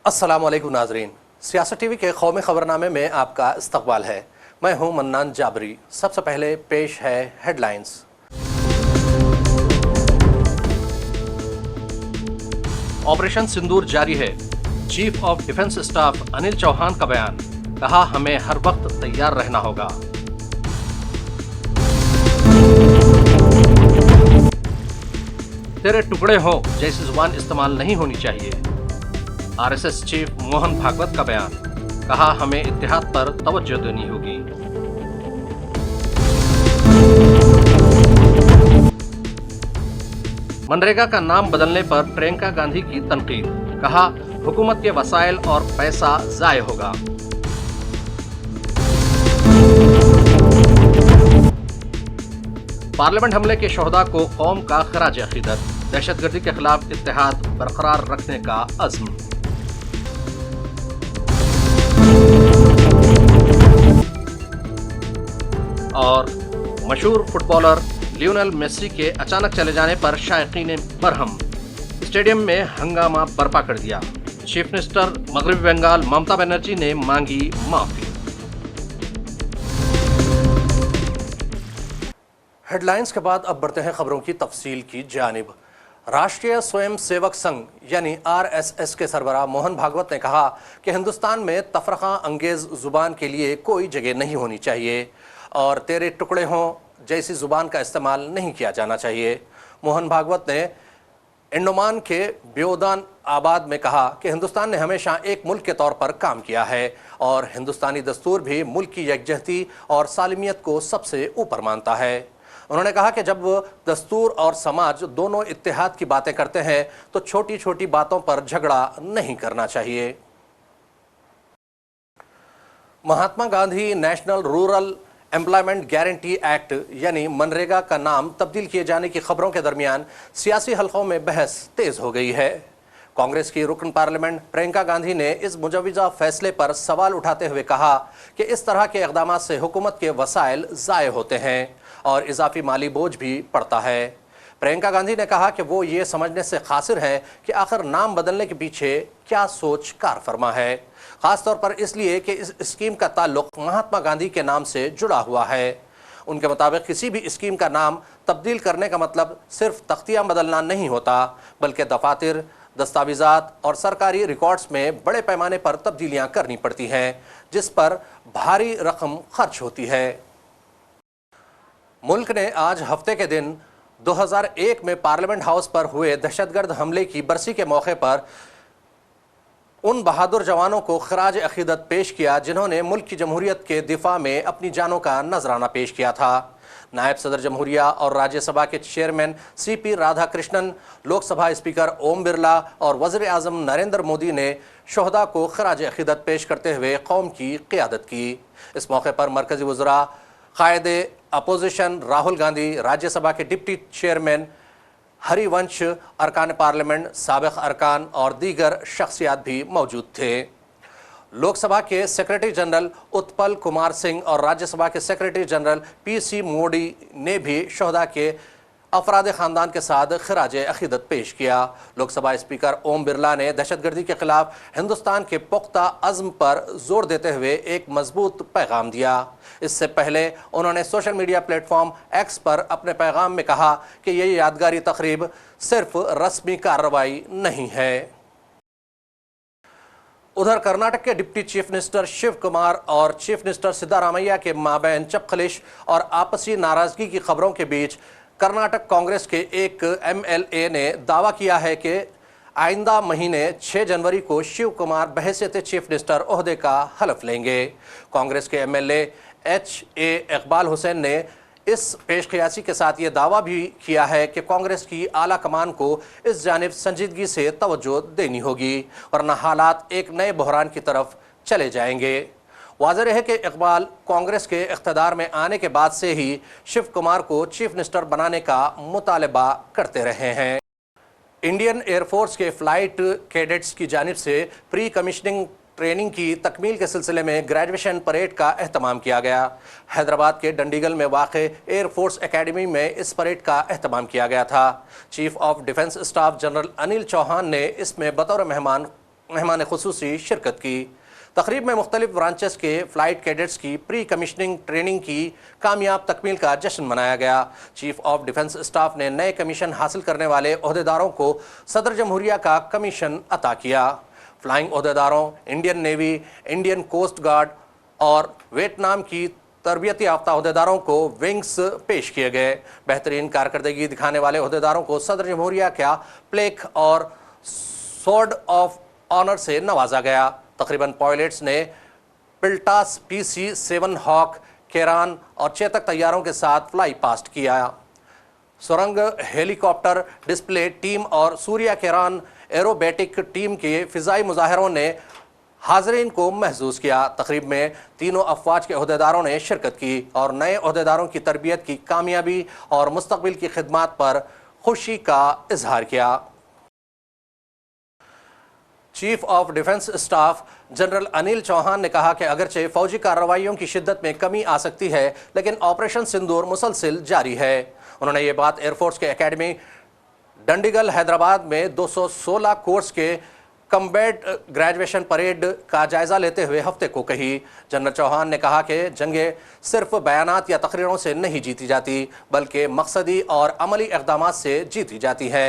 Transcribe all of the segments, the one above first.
अस्सलामुअलैकुम नाजरीन, सियासत टीवी के कौमी खबरनामे में आपका इस्तकबाल है। मैं हूं मन्नान जाबरी। सबसे पहले पेश है हेडलाइंस। ऑपरेशन सिंदूर जारी है। Chief of defence staff Anil Chauhan का बयान, कहा हमें हर वक्त तैयार रहना होगा। तेरे टुकड़े हो जैसी जुबान इस्तेमाल नहीं होनी चाहिए। आरएसएस चीफ मोहन भागवत का बयान, कहा हमें इत्तेहाद पर तवज्जो देनी होगी। मनरेगा का नाम बदलने पर प्रियंका गांधी की तनकीद, कहा हुकूमत के वसाइल और पैसा जाय होगा। पार्लियामेंट हमले के शोहदा को कौम का खराज अकीदत, दहशतगर्दी के खिलाफ इत्तेहाद बरकरार रखने का अज़्म। और मशहूर फुटबॉलर लियोनेल मेसी के अचानक चले जाने पर शायकीन बरहम, स्टेडियम में हंगामा बर्पा कर दिया। चीफ मिनिस्टर मगरबी बंगाल ममता बनर्जी ने मांगी माफी। हेडलाइंस के बाद अब बढ़ते हैं खबरों की तफसील की जानिब। राष्ट्रीय स्वयं सेवक संघ यानी आरएसएस के सरबराह मोहन भागवत ने कहा कि हिंदुस्तान में तफरका अंगेज जुबान के लिए कोई जगह नहीं होनी चाहिए और तेरे टुकड़े हों जैसी जुबान का इस्तेमाल नहीं किया जाना चाहिए। मोहन भागवत ने अंडमान के ब्योदान आबाद में कहा कि हिंदुस्तान ने हमेशा एक मुल्क के तौर पर काम किया है और हिंदुस्तानी दस्तूर भी मुल्क की यकजहती और सालिमियत को सबसे ऊपर मानता है। उन्होंने कहा कि जब दस्तूर और समाज दोनों इत्तेहाद की बातें करते हैं तो छोटी छोटी बातों पर झगड़ा नहीं करना चाहिए। Mahatma Gandhi national rural employment guarantee act यानी मनरेगा का नाम तब्दील किए जाने की खबरों के दरमियान सियासी हलकों में बहस तेज हो गई है। कांग्रेस की रुकन पार्लियामेंट प्रियंका गांधी ने इस मुजवजा फैसले पर सवाल उठाते हुए कहा कि इस तरह के इक़दाम से हुकूमत के वसाइल ज़ाय होते हैं और इजाफी माली बोझ भी पड़ता है। प्रियंका गांधी ने कहा कि वो ये समझने से कासिर है कि आखिर नाम बदलने के पीछे क्या सोच कार फरमा है, ख़ासतौर पर इसलिए कि इस स्कीम का ताल्लुक महात्मा गांधी के नाम से जुड़ा हुआ है। उनके मुताबिक किसी भी स्कीम का नाम तब्दील करने का मतलब सिर्फ तख्तियाँ बदलना नहीं होता, बल्कि दफातर, दस्तावेज़ात और सरकारी रिकॉर्ड्स में बड़े पैमाने पर तब्दीलियाँ करनी पड़ती हैं, जिस पर भारी रकम खर्च होती है। मुल्क ने आज हफ्ते के दिन 2001 में पार्लियामेंट हाउस पर हुए दहशतगर्द हमले की बरसी के मौके पर उन बहादुर जवानों को खराज अकीदत पेश किया जिन्होंने मुल्क की जमहूरियत के दिफा में अपनी जानों का नजराना पेश किया था। नायब सदर जमहूरिया और राज्यसभा के chairman CP Radhakrishnan, Lok Sabha speaker Om Birla और वज़ीर आज़म नरेंद्र मोदी ने शोहदा को खराज अकीदत पेश करते हुए कौम की क़ियादत की। इस मौके पर मरकज़ी वज़रा, कायदे अपोजिशन राहुल गांधी, राज्यसभा के डिप्टी चेयरमैन हरिवंश, अरकान पार्लियामेंट, साबिक़ अरकान और दीगर शख्सियात भी मौजूद थे। लोकसभा के सेक्रेटरी जनरल उत्पल कुमार सिंह और राज्यसभा के सेक्रेटरी जनरल पीसी मोदी ने भी शोहदा के अफराद ख़ानदान के साथ खराज अकीदत पेश किया। लोकसभा स्पीकर ओम बिरला ने दहशतगर्दी के खिलाफ हिंदुस्तान के पुख्ता अज़्म पर जोर देते हुए एक मजबूत पैगाम दिया। इससे पहले उन्होंने सोशल मीडिया प्लेटफॉर्म एक्स पर अपने पैगाम में कहा कि यह यादगारी तकरीब सिर्फ रस्मी कार्रवाई नहीं है। उधर कर्नाटक के deputy chief minister Shiv Kumar और चीफ मिनिस्टर सिद्धारामैया के माबैन चपखलिश और आपसी नाराजगी की खबरों के बीच कर्नाटक कांग्रेस के एक एमएलए ने दावा किया है कि आइंदा महीने 6 जनवरी को शिव कुमार बहैसियत चीफ मिनिस्टर ओहदे का हलफ लेंगे। कांग्रेस के एमएलए HA इकबाल हुसैन ने इस पेशकयासी के साथ ये दावा भी किया है कि कांग्रेस की आला कमान को इस जानिब संजीदगी से तवज्जो देनी होगी, वरना हालात एक नए बहरान की तरफ चले जाएंगे। वाज़ेह है कि इकबाल कांग्रेस के इक़्तिदार में आने के बाद से ही शिव कुमार को चीफ मिनिस्टर बनाने का मुतालबा करते रहे हैं। इंडियन एयरफोर्स के फ़्लाइट कैडेट्स की जानिब से प्री कमीशनिंग ट्रेनिंग की तकमील के सिलसिले में ग्रेजुएशन परेड का एहतमाम किया गया। हैदराबाद के डंडीगल में वाक़े एयरफोर्स एकेडमी में इस परेड का एहतमाम किया गया था। Chief of defence staff general Anil Chauhan ने इसमें बतौर मेहमान मेहमान खुसूसी शिरकत की। तकरीब में मुख्तलिफ ब्रांचेस के फ्लाइट कैडेट्स की प्री कमीशनिंग ट्रेनिंग की कामयाब तकमील का जश्न मनाया गया। चीफ ऑफ डिफेंस स्टाफ ने नए कमीशन हासिल करने वाले ओहदेदारों को सदर जमहूरिया का कमीशन अता किया। फ्लाइंग ओहदेदारों, Indian navy, Indian coast guard और वियतनाम की तरबियती याफ्ता ओहदेदारों को विंग्स पेश किए गए। बेहतरीन कारकर्दगी दिखाने वाले ओहदेदारों को सदर जमहूरिया का प्लेक और स्वॉर्ड ऑफ ऑनर से नवाजा गया। तकरीबन पायलट्स ने पिल्टास PC-7 हॉक, केरान और चेतक तैयारों के साथ फ्लाई पास्ट किया। सुरंग हेलीकॉप्टर डिस्प्ले टीम और सूर्या केरान एरोबेटिक टीम के फिजाई मुजाहिरों ने हाजरीन को महसूस किया। तकरीब में तीनों अफवाज के ओहदेदारों ने शिरकत की और नए ओहदेदारों की तरबियत की कामयाबी और मुस्तकबिल की खिदमात पर खुशी का इजहार किया। Chief of defence staff general Anil Chauhan ने कहा कि अगरचे फौजी कार्रवाइयों की शिद्दत में कमी आ सकती है, लेकिन ऑपरेशन सिंदूर मुसलसिल जारी है। उन्होंने ये बात एयरफोर्स के एकेडमी डंडीगल हैदराबाद में 216 कोर्स के कम्बैट ग्रेजुएशन परेड का जायजा लेते हुए हफ्ते को कही। जनरल चौहान ने कहा कि जंगें सिर्फ बयानात या तकरीरों से नहीं जीती जाती, बल्कि मकसदी और अमली इक़दामात से जीती जाती है।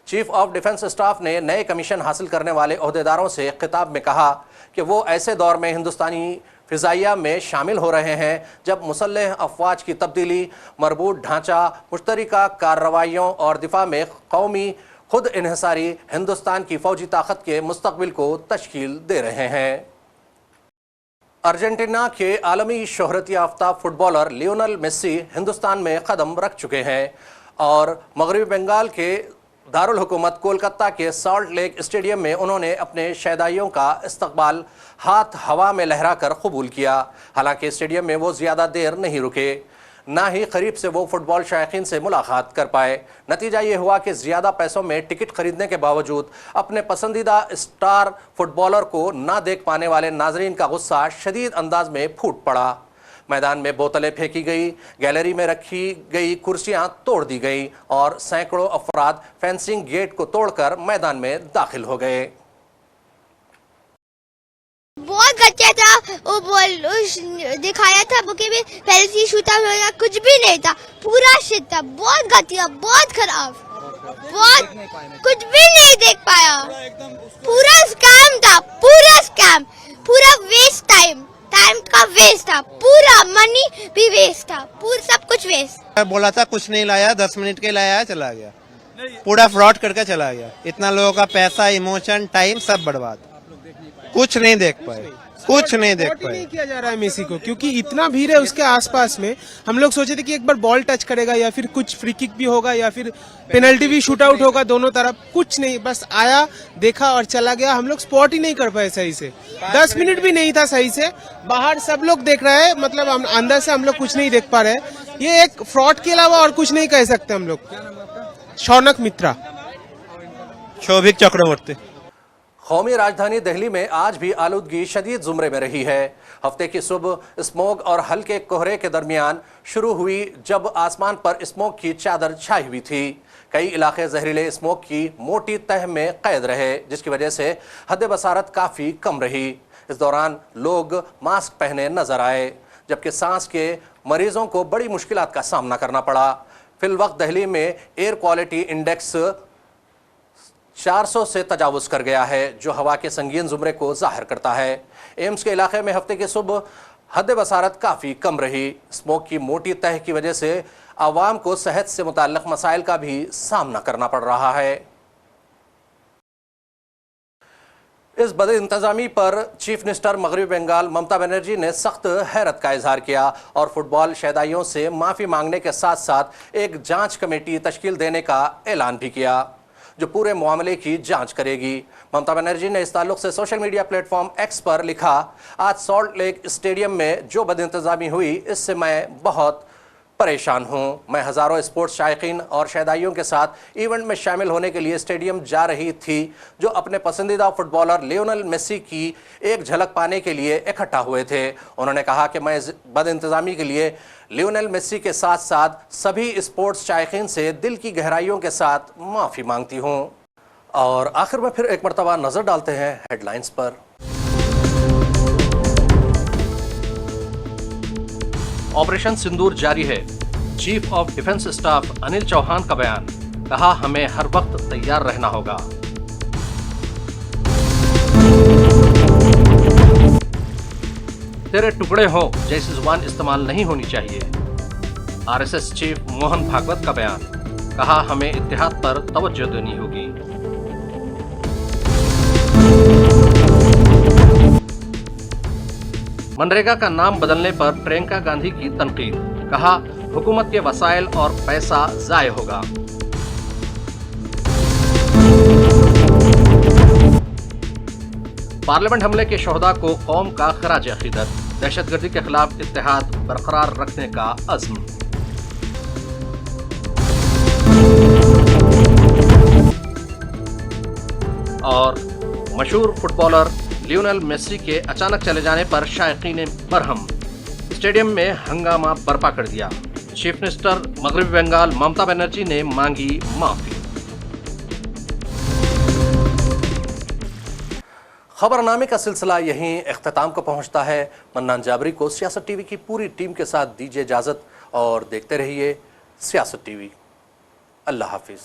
चीफ ऑफ डिफेंस स्टाफ ने नए कमीशन हासिल करने वाले ओहदेदारों से खिताब में कहा कि वो ऐसे दौर में हिंदुस्तानी फ़िज़ाइया में शामिल हो रहे हैं जब मुसल्लह अफवाज की तब्दीली, मरबूत ढांचा, मुश्तरका कार्रवाइयों और दिफा में कौमी खुद इन्हिसारी हिंदुस्तान की फ़ौजी ताकत के मुस्तकबिल को तश्कील दे रहे हैं। अर्जेंटीना के आलमी शोहरत याफ्ता फुटबॉलर लियोनेल मेसी हिंदुस्तान में कदम रख चुके हैं और मगरबी बंगाल के दारुल हुकूमत कोलकाता के सॉल्ट लेक स्टेडियम में उन्होंने अपने शहदाइयों का इस्तकबाल हाथ हवा में लहरा कर कबूल किया। हालांकि स्टेडियम में वो ज़्यादा देर नहीं रुके, ना ही करीब से वो फुटबॉल शायकीन से मुलाकात कर पाए। नतीजा ये हुआ कि ज़्यादा पैसों में टिकट खरीदने के बावजूद अपने पसंदीदा स्टार फुटबॉलर को ना देख पाने वाले नाजरीन का गुस्सा शदीद अंदाज में फूट पड़ा। मैदान में बोतलें फेंकी गई, गैलरी में रखी गई कुर्सियां तोड़ दी गई और सैकड़ों अफराद फेंसिंग गेट को तोड़कर मैदान में दाखिल हो गए। बहुत अच्छा था वो बॉल दिखाया था बुके में, पहले से शूटा हुआ कुछ भी नहीं था, पूरा शिट था, बहुत घटिया, बहुत खराब, बहुत कुछ भी नहीं देख पाया, पूरा स्कैम था, पूरा स्कैम, पूरा वेस्ट टाइम का वेस्ट था, पूरा मनी भी वेस्ट था, पूरा सब कुछ वेस्ट। बोला था कुछ नहीं लाया, 10 मिनट के लाया, चला गया, पूरा फ्रॉड करके चला गया। इतना लोगों का पैसा, इमोशन, टाइम सब बर्बाद, कुछ नहीं देख पाए, कुछ नहीं देख पाए। नहीं किया जा रहा है मेसी को, क्योंकि इतना भीड़ है उसके आसपास में। हम लोग सोचे थे कि एक बार बॉल टच करेगा या फिर कुछ फ्री किक भी होगा या फिर पेनल्टी भी शूट आउट होगा दोनों तरफ, कुछ नहीं, बस आया, देखा और चला गया। हम लोग स्पॉट ही नहीं कर पाए सही से, 10 मिनट भी नहीं था सही से। बाहर सब लोग देख रहे हैं, मतलब अंदर से हम लोग कुछ नहीं देख पा रहे। ये एक फ्रॉड के अलावा और कुछ नहीं कह सकते हम लोग। शौनक मित्रा, शोभिक चक्रवर्ती। कौमी राजधानी दिल्ली में आज भी आलूदगी शदीद जुमरे में रही है। हफ्ते की सुबह स्मोग और हल्के कोहरे के दरमियान शुरू हुई जब आसमान पर स्मोग की चादर छाई हुई थी। कई इलाके जहरीले स्मोग की मोटी तह में कैद रहे, जिसकी वजह से हद बसारत काफ़ी कम रही। इस दौरान लोग मास्क पहने नजर आए, जबकि सांस के मरीजों को बड़ी मुश्किलात का सामना करना पड़ा। फिलवक्त दिल्ली में एयर क्वालिटी इंडेक्स 400 से तजावुज़ कर गया है, जो हवा के संगीन जुमरे को जाहिर करता है। एम्स के इलाके में हफ्ते की सुबह हद बसारत काफ़ी कम रही। स्मोक की मोटी तह की वजह से आवाम को सेहत से मुताल्लिक़ मसाइल का भी सामना करना पड़ रहा है। इस बदइंतजामी पर चीफ मिनिस्टर मगरबी बंगाल ममता बनर्जी ने सख्त हैरत का इजहार किया और फुटबॉल शहदाइयों से माफ़ी मांगने के साथ साथ एक जांच कमेटी तश्कील देने का ऐलान भी किया, जो पूरे मामले की जांच करेगी। ममता बनर्जी ने इस ताल्लुक से सोशल मीडिया प्लेटफॉर्म एक्स पर लिखा, आज सॉल्ट लेक स्टेडियम में जो बदइंतजामी हुई, इससे मैं बहुत परेशान हूं। मैं हज़ारों स्पोर्ट्स शायकीन और शहदाइयों के साथ इवेंट में शामिल होने के लिए स्टेडियम जा रही थी, जो अपने पसंदीदा फुटबॉलर लियोनेल मेसी की एक झलक पाने के लिए इकट्ठा हुए थे। उन्होंने कहा कि मैं इस बदइंतजामी के लिए लियोनेल मेसी के साथ साथ सभी स्पोर्ट्स शायकीन से दिल की गहराइयों के साथ माफ़ी मांगती हूँ। और आखिर में फिर एक मरतबा नजर डालते हैं हेडलाइंस पर। ऑपरेशन सिंदूर जारी है। Chief of defence staff Anil Chauhan का बयान, कहा हमें हर वक्त तैयार रहना होगा। तेरे टुकड़े हो जैसी जुबान इस्तेमाल नहीं होनी चाहिए। आरएसएस चीफ मोहन भागवत का बयान, कहा हमें इत्तेहाद पर तवज्जो देनी होगी। मनरेगा का नाम बदलने पर प्रियंका गांधी की तनकीद, कहा हुकूमत के वसाइल और पैसा जाय होगा। पार्लियामेंट हमले के शोहदा को कौम का खराज अकीदत, दहशतगर्दी के खिलाफ इत्तेहाद बरकरार रखने का अज़्म। और मशहूर फुटबॉलर लियोनेल मेसी के अचानक चले जाने पर शायकीन मरहम, स्टेडियम में हंगामा बर्पा कर दिया। चीफ मिनिस्टर मगरबी बंगाल ममता बनर्जी ने मांगी माफी। खबरनामे का सिलसिला यहीं इख्तिताम को पहुंचता है। मन्नान जाबरी को सियासत टीवी की पूरी टीम के साथ दीजिए इजाजत और देखते रहिए सियासत टीवी। अल्लाह हाफिज।